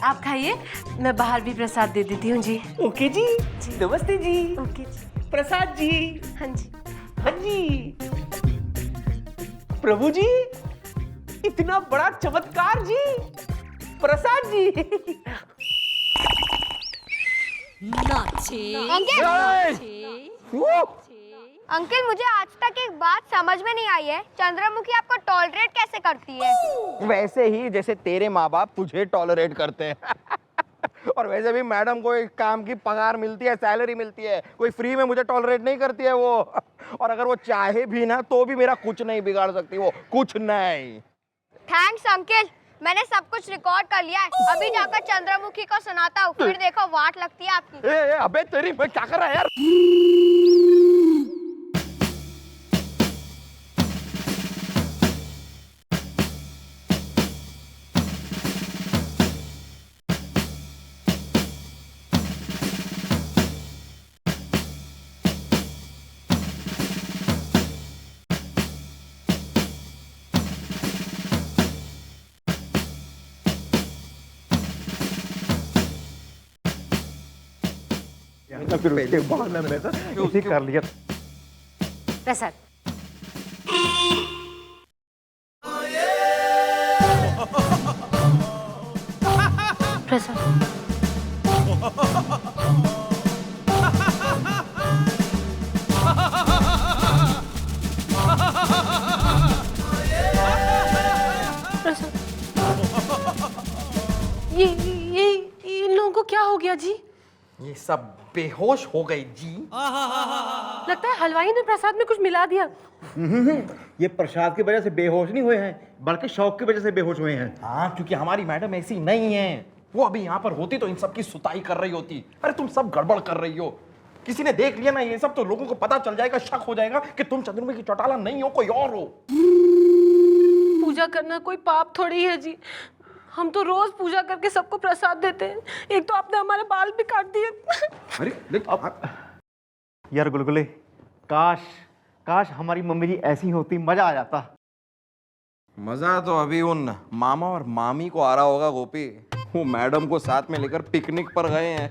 आप खाइए, मैं बाहर भी प्रसाद दे देती हूँ जी। ओके जी, नमस्ते जी। ओके जी। प्रसाद जी। हाँ जी। हाँ जी। प्रभु जी, इतना बड़ा चमत्कार जी। प्रसाद जी। अंकल, मुझे आज तक एक बात समझ में नहीं आई है, चंद्रमुखी आपको टॉलरेट कैसे करती है? वैसे ही जैसे तेरे माँ बाप तुझे टॉलरेट करते हैं। और वैसे भी मैडम को एक काम की पगार मिलती है, सैलरी मिलती है, कोई फ्री में मुझे टॉलरेट नहीं करती है वो। और अगर वो चाहे भी ना तो भी मेरा कुछ नहीं बिगाड़ सकती वो, कुछ नहीं। थैंक्स अंकल, मैंने सब कुछ रिकॉर्ड कर लिया है। अभी जाकर चंद्रमुखी को सुनाता हूँ, फिर देखो वाट लगती है आपकी। अबे तेरी, मैं क्या कर रहा है यार? फिर उसके बाद ना मैं तो इसे कर लिया। प्रसाद। प्रसाद। ये इन लोगों को क्या हो गया जी? ये सब बेहोश हो गई जी। लगता है हलवाई ने प्रसाद में कुछ मिला दिया। ये प्रसाद की वजह से बेहोश नहीं हुए हैं, बल्कि शौक की वजह से बेहोश हुए हैं। हाँ, क्योंकि हमारी मैडम ऐसी नहीं है। वो अभी यहाँ पर होती तो इन सब की सुताई कर रही होती। अरे तुम सब गड़बड़ कर रही हो। किसी ने देख लिया ना ये सब तो लोगों को पता चल जाएगा, शक हो जाएगा कि तुम चंद्रमुखी चौटाला नहीं हो, कोई और हो। पूजा करना कोई पाप थोड़ी है जी। हम तो रोज पूजा करके सबको प्रसाद देते हैं। एक तो आपने हमारे बाल भी काट दिए। अरे यार गुलगुले, काश काश हमारी मम्मी जी ऐसी होती, मजा आ जाता। मजा तो अभी उन मामा और मामी को आ रहा होगा गोपी। वो मैडम को साथ में लेकर पिकनिक पर गए हैं।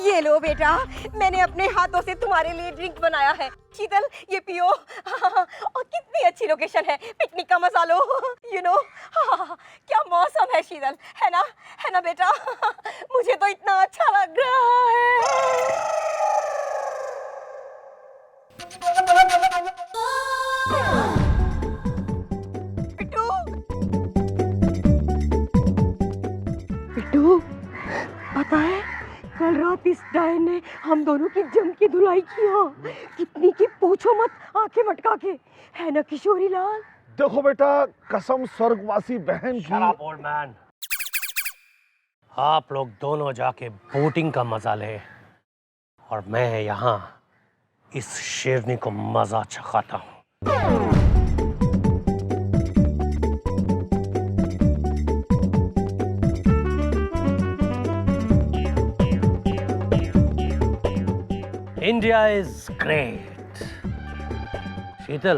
ये लो बेटा, मैंने अपने हाथों से तुम्हारे लिए ड्रिंक बनाया है। शीतल, ये पियो। और कितनी अच्छी लोकेशन है, पिकनिक का मजा लो। यू नो, क्या मौसम है शीतल, है ना बेटा? मुझे तो इतना अच्छा लग रहा है। पिट्टू, पिट्टू, पता है कल रात इस डायन ने हम दोनों की जम की धुलाई किया। कितनी की पूछो मत, आंखें मटका के, है ना किशोरी लाल? देखो बेटा, कसम स्वर्गवासी बहन की। Shut up, old man. आप लोग दोनों जाके बोटिंग का मजा लें और मैं यहाँ इस शेरनी को मजा चखाता हूँ। India is great. शीतल,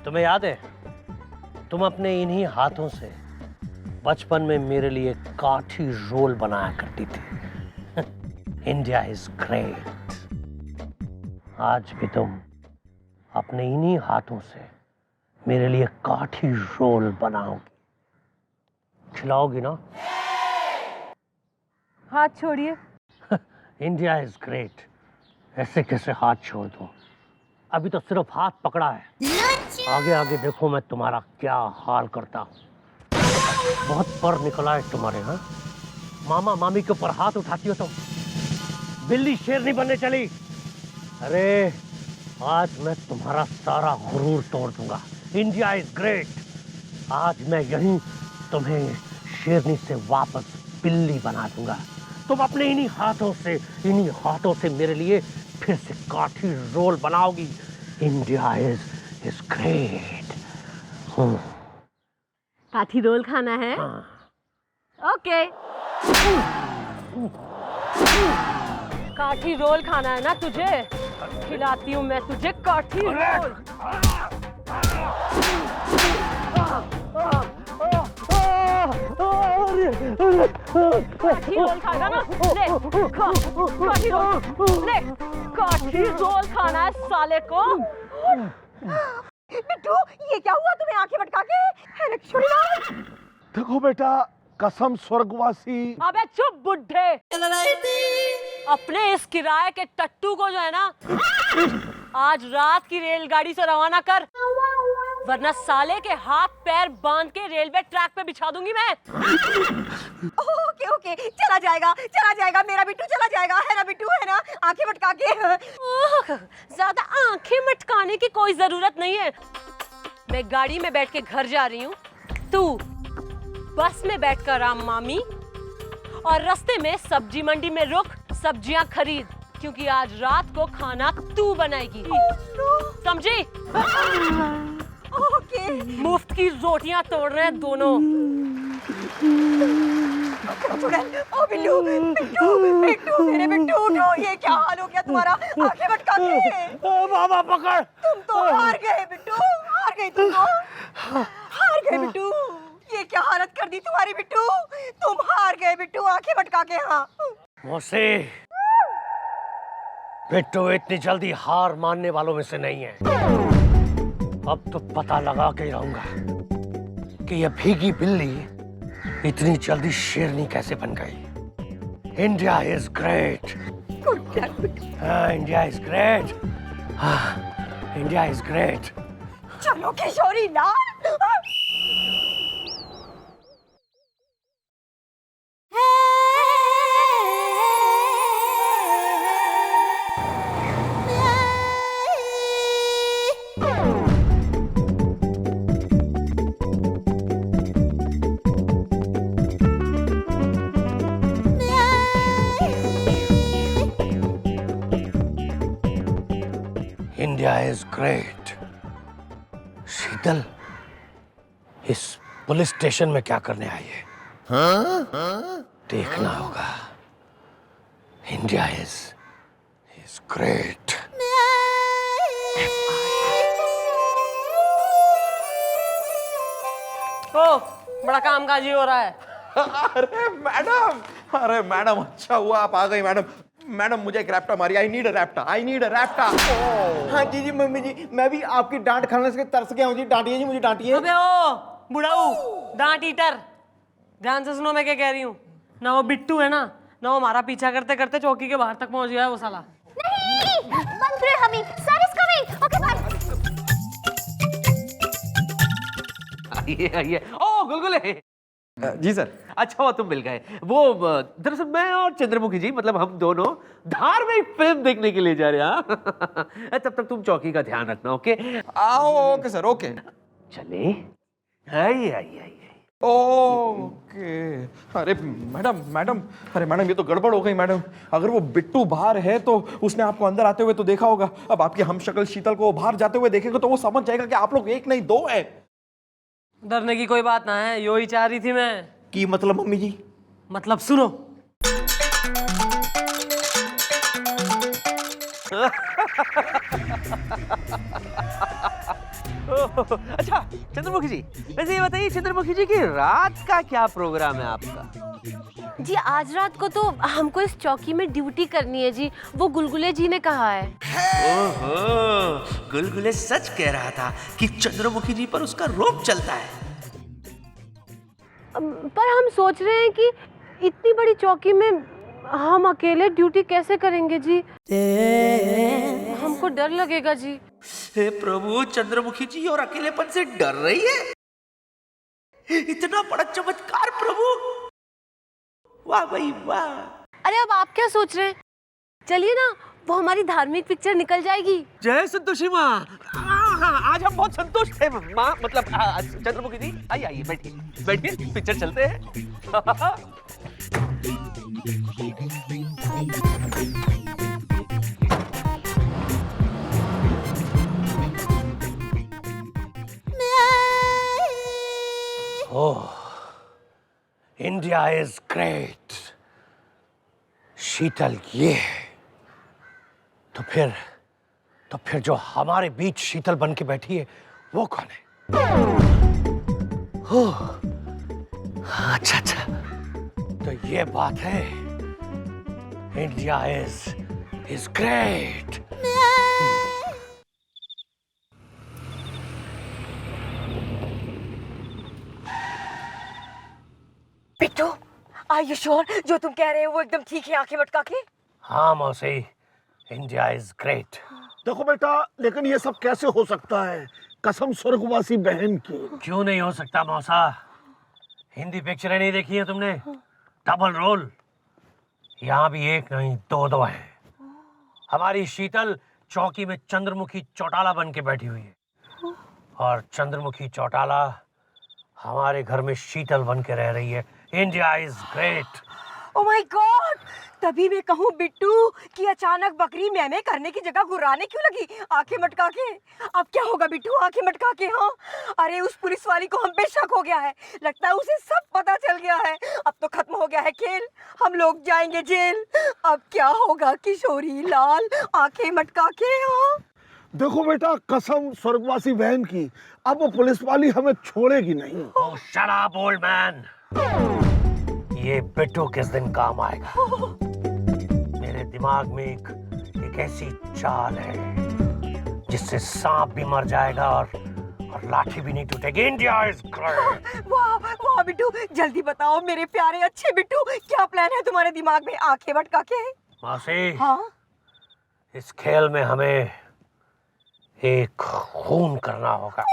तुम्हें याद है तुम अपने इन्हीं हाथों से बचपन में मेरे लिए काठी रोल बनाया करती थी। India is great. आज भी तुम अपने इन्हीं हाथों से मेरे लिए काठी रोल बनाओगी, खिलाओगी ना? हाथ छोड़िए। India is great. ऐसे कैसे हाथ छोड़ दूं? अभी तो सिर्फ हाथ पकड़ा है। आगे आगे देखो मैं तुम्हारा क्या हाल करता हूँ। बहुत पर निकला है तुम्हारे। हाँ, मामा मामी के ऊपर हाथ उठाती हो तो बिल्ली शेरनी बनने चली। अरे आज मैं तुम्हारा सारा गुरूर तोड़ दूंगा। India is great. आज मैं यहीं तुम्हें शेरनी से वापस बिल्ली बना दूंगा। तुम अपने इन्हीं हाथों से मेरे लिए फिर से काठी रोल बनाओगी। India is great. Kathi roll खाना है? ओके। काठी रोल खाना है ना तुझे? खिलाती हूँ मैं तुझे काठी रोल। काठी रोल खाएगा ना? ले काठी रोल, ले काठी रोल खाना है साले को। बिट्टू, ये क्या हुआ तुम्हें आंखें मटका के? है ना छोड़ी? देखो बेटा, कसम स्वर्गवासी। अबे चुप बुड्ढे, अपने इस किराए के टट्टू को जो है ना आज रात की रेलगाड़ी से रवाना कर, वरना साले के हाथ पैर बांध के रेलवे ट्रैक पे बिछा दूंगी मैं। ओके ओके, चला जाएगा मेरा बिट्टू, चला जाएगा, है ना बिट्टू, है ना? आंखें मटका के। ज्यादा आंखें मटकाने की कोई जरूरत नहीं है। मैं गाड़ी में बैठ के घर जा रही हूँ, तू बस में बैठकर राम मामी, और रास्ते में सब्जी मंडी में रुक, सब्जियां खरीद, क्योंकि आज रात को खाना तू बनाएगी, समझी? ओके। मुफ्त की रोटियां तोड़ रहे हैं दोनों। ओ बिट्टू, बिट्टू, मेरे बिट्टू, उठो, ये क्या हाल हो गया तुम्हारा? आंखें मटका के। बाबा पकड़। तुम तो हार गए बिट्टू, हार गए तुम तो, हार गए बिट्टू। ये क्या हालत कर दी तुम्हारी बिट्टू? तुम हार गए बिट्टू, आंखें मटका के। हाँ मौसी, बिट्टू इतनी जल्दी हार मानने वालों में से नहीं है। अब तो पता लगा के रहूंगा कि यह भीगी बिल्ली इतनी जल्दी शेरनी कैसे बन गई। India is great. India is great. India is great. चलो Kishori Lal. India is great. Sheetal इस पुलिस स्टेशन में क्या करने आई है? देखना होगा। India is great. ओ, बड़ा कामकाजी हो रहा है। अरे मैडम, अच्छा हुआ आप आ गई मैडम। मैडम मुझे एक रैप्टा मारी। आई नीड अ रैप्टा। हाँ जी मम्मी जी, मैं भी आपकी डांट खाने से तरस गया हूँ जी। डांटिए जी, मुझे डांटिए। अबे ओ बुढ़ाऊ, डांट ईटर, ध्यान से सुनो मैं क्या कह रही हूँ। ना वो बिट्टू है ना वो हमारा पीछा करते करते चौकी के बाहर तक पहुंच गया है वो साला। नहीं, बंद करो हमी, sir is coming. Okay bye. आइए। ओ गुलगुले जी सर, अच्छा हुआ तुम मिल गए। वो दरअसल मैं और चंद्रमुखी जी, मतलब हम दोनों धार्मिक फिल्म देखने के लिए जा रहे हैं। तब तक तुम चौकी का ध्यान रखना, ओके? Okay sir, okay. चले। आइए। ओके। अरे मैडम ये तो गड़बड़ हो गई मैडम। अगर वो बिट्टू बाहर है तो उसने आपको अंदर आते हुए तो देखा होगा। अब आपकी हमशक्ल शीतल को बाहर जाते हुए देखेगा तो वो समझ जाएगा कि आप लोग एक नहीं दो हैं। डरने की कोई बात ना है, यो ही चाह रही थी मैं। की मतलब मम्मी जी? मतलब सुनो। अच्छा चंद्रमुखी जी, वैसे ये बताइए चंद्रमुखी जी कि रात का क्या प्रोग्राम है आपका? जी आज रात को तो हमको इस चौकी में ड्यूटी करनी है जी, वो गुलगुले जी ने कहा है। ओहो, गुलगुले सच कह रहा था कि चंद्रमुखी जी पर उसका रोब चलता है। पर हम सोच रहे हैं कि इतनी बड़ी चौकी में हम अकेले ड्यूटी कैसे करेंगे जी? हमको डर लगेगा जी। हे प्रभु, चंद्रमुखी जी और अकेलेपन से डर रही है? इतना बड़ा चमत्कार प्रभु, वाह भाई वाह। अरे अब आप क्या सोच रहे हैं? चलिए ना, वो हमारी धार्मिक पिक्चर निकल जाएगी। जय संतोषी माँ। आज हम बहुत संतुष्ट थे माँ, मतलब चंद्रमुखी जी। आइए बैठिए, पिक्चर चलते हैं। ओह, इंडिया इज ग्रेट। शीतल ये है। तो फिर जो हमारे बीच शीतल बन के बैठी है वो कौन है? ओह, अच्छा अच्छा, तो ये बात है। India is great. Bittu, are you sure जो तुम कह रहे हो वो एकदम ठीक है आंखें मटका के? हाँ मौसी, इंडिया इज ग्रेट। देखो बेटा, लेकिन ये सब कैसे हो सकता है? कसम स्वर्गवासी बहन की। क्यों नहीं हो सकता मौसा? हिंदी पिक्चरें नहीं देखी है तुमने? Double role. यहाँ भी एक नहीं दो हैं। हमारी शीतल चौकी में चंद्रमुखी चौटाला बन के बैठी हुई है और चंद्रमुखी चौटाला हमारे घर में शीतल बन के रह रही है। India is great. Oh my God, तभी मैं कहूँ बिट्टू कि अचानक बकरी मैमे करने की जगह गुर्राने क्यों लगी आंखें मटका के? अब क्या होगा बिट्टू आंखें मटका के? हाँ, अरे उस पुलिस वाली को हम पे शक हो गया है। लगता है उसे सब पता चल गया है। अब तो खत्म हो गया है खेल, हम लोग जाएंगे जेल। अब क्या होगा किशोरी लाल आंखें मटका के? हाँ देखो बेटा, कसम स्वर्गवासी बहन की, अब वो पुलिस वाली हमें छोड़ेगी नहीं। ओह शट अप ओल्ड मैन। ये बिट्टू किस दिन काम आएगा? मेरे दिमाग में एक ऐसी चाल है जिससे सांप भी मर जाएगा और लाठी भी नहीं टूटेगी। India is great. वाह वाह बिट्टू, जल्दी बताओ मेरे प्यारे अच्छे बिट्टू, क्या प्लान है तुम्हारे दिमाग में आंखें मटका के? मासी, हाँ इस खेल में हमें एक खून करना होगा।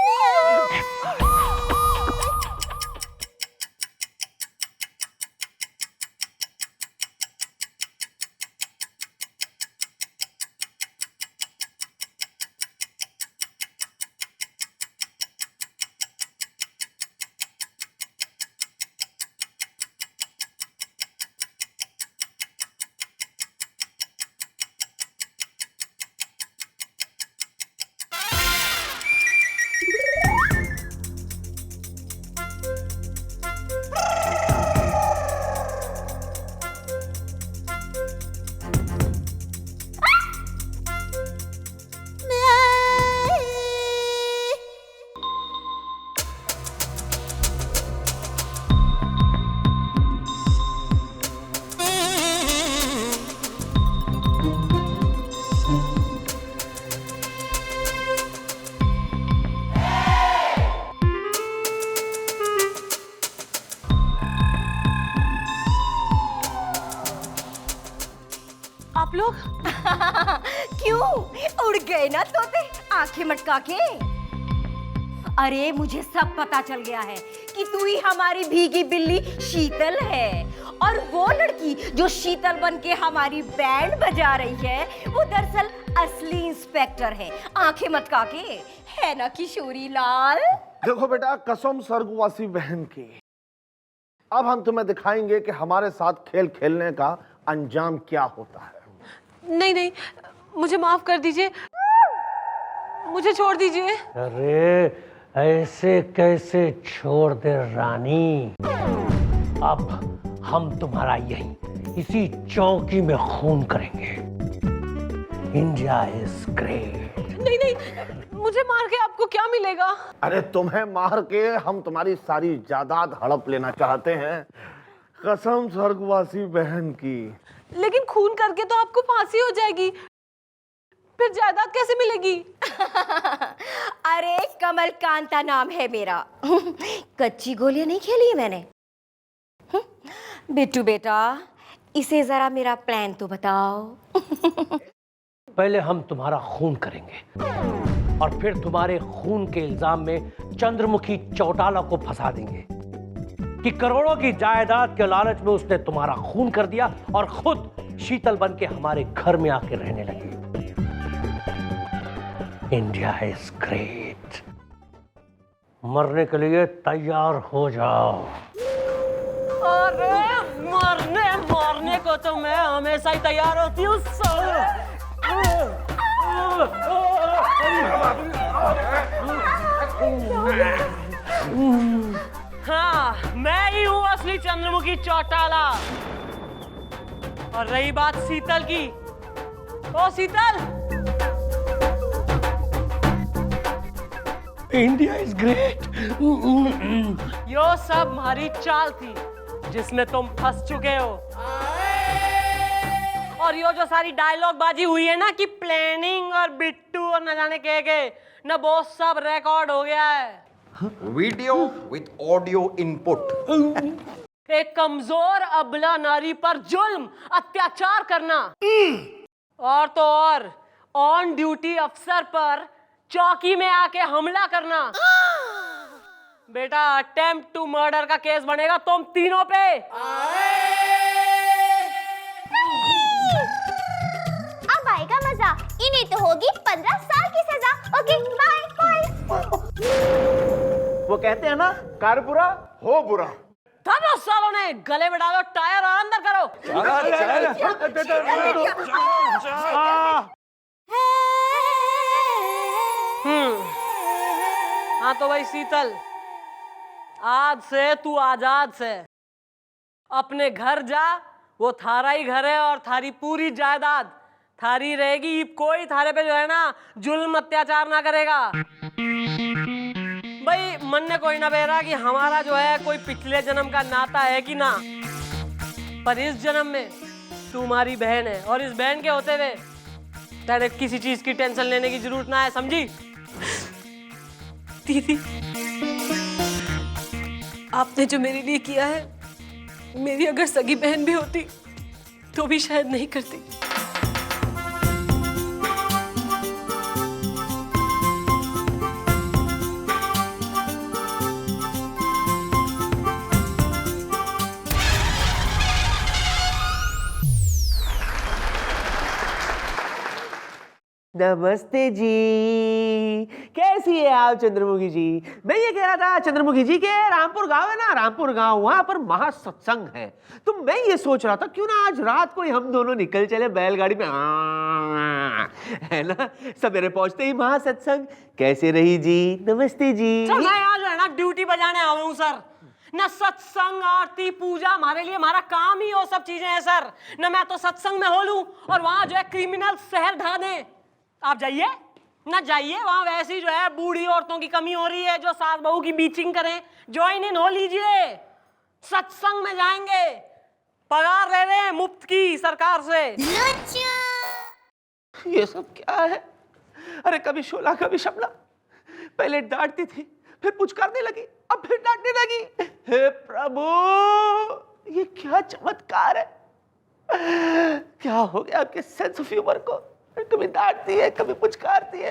आप लोग क्यों उड़ गए ना तोते आंखें मटका के? अरे मुझे सब पता चल गया है कि तू ही हमारी भीगी बिल्ली शीतल है, और वो लड़की जो शीतल बन के हमारी बैंड बजा रही है वो दरअसल असली इंस्पेक्टर है आंखें मटका के, है ना किशोरी लाल? देखो बेटा, कसम स्वर्गवासी बहन की, अब हम तुम्हें दिखाएंगे कि हमारे साथ खेल खेलने का अंजाम क्या होता है। नहीं नहीं, मुझे माफ कर दीजिए, मुझे छोड़ दीजिए। अरे ऐसे कैसे छोड़ दे रानी? अब हम तुम्हारा यहीं इसी चौकी में खून करेंगे। India is great. नहीं नहीं, मुझे मार के आपको क्या मिलेगा? अरे तुम्हें मार के हम तुम्हारी सारी जायदाद हड़प लेना चाहते हैं, कसम स्वर्गवासी बहन की। लेकिन खून करके तो आपको फांसी हो जाएगी, फिर जायदाद कैसे मिलेगी? अरे कमल कांता नाम है मेरा। कच्ची गोलियां नहीं खेली मैंने। बिट्टू बेटा, इसे जरा मेरा प्लान तो बताओ। पहले हम तुम्हारा खून करेंगे और फिर तुम्हारे खून के इल्जाम में चंद्रमुखी चौटाला को फंसा देंगे कि करोड़ों की जायदाद के लालच में उसने तुम्हारा खून कर दिया और खुद शीतल बन के हमारे घर में आके रहने लगी। India is great. मरने के लिए तैयार हो जाओ। अरे मरने मारने को को तो मैं हमेशा ही तैयार होती हूँ। हाँ, मैं ही हूँ असली चंद्रमुखी चौटाला। और रही बात शीतल की, ओ शीतल, इंडिया इज ग्रेट। यो सब हमारी चाल थी जिसमें तुम फंस चुके हो। और यो जो सारी डायलॉग बाजी हुई है ना कि प्लानिंग और बिट्टू और न जाने के ना, वो सब रिकॉर्ड हो गया है। Video with audio input. एक कमजोर अबला नारी पर जुल्म अत्याचार करना, और तो और ऑन ड्यूटी अफसर पर चौकी में आके हमला करना। बेटा, अटेम्प्ट टू मर्डर का केस बनेगा तुम तीनों पे। अब आएगा मजा, इन्हें तो होगी 15 साल की सजा। Okay bye bye. वो कहते हैं ना, कार बुरा हो बुरा। दोनों सालों ने गले में डालो टायर और अंदर करो। हाँ तो भाई शीतल, आज से तू आजाद से अपने घर जा। वो थारा ही घर है और थारी पूरी जायदाद थारी रहेगी। कोई थारे पे जो है ना जुल्म अत्याचार ना करेगा। भाई मन ने कोई ना बेरा कि हमारा जो है कोई पिछले जन्म का नाता है कि ना, पर इस जन्म में तुम्हारी बहन है और इस बहन के होते हुए तेरे किसी चीज की टेंशन लेने की जरूरत ना है, समझी? दीदी, आपने जो मेरे लिए किया है, मेरी अगर सगी बहन भी होती तो भी शायद नहीं करती। नमस्ते जी, कैसी है आप चंद्रमुखी जी? मैं ये कह रहा था चंद्रमुखी जी के रामपुर गांव है ना, रामपुर गांव, वहां पर महासत्संग है। तो मैं ये सोच रहा था क्यों ना आज रात को ही हम दोनों निकल चले बैलगाड़ी में, है ना? सवेरे पहुंचते ही महासत्संग। कैसे रही जी? नमस्ते जी। मैं आज है ना ड्यूटी बजाने आया हूँ सर। न सत्संग, आरती, पूजा हमारे लिए, हमारा काम ही वो सब चीजें हैं सर। न मैं तो सत्संग में हो लूं और वहां जो है क्रिमिनल शहर ढा दें। आप जाइए ना, जाइए वहां वैसी जो है बूढ़ी औरतों की कमी हो रही है जो सास बहू की बीचिंग करें। ज्वाइन इन हो लीजिए, सत्संग में जाएंगे, पगार ले रहे हैं मुफ्त की सरकार से। ये सब क्या है? अरे कभी शोला कभी शमला, पहले डांटती थी फिर पुचकारने लगी, अब फिर डांटने लगी। हे प्रभु, ये क्या चमत्कार है? क्या हो गया आपके सेंस ऑफ ह्यूमर को? कभी डांटती है कभी पुचकारती है।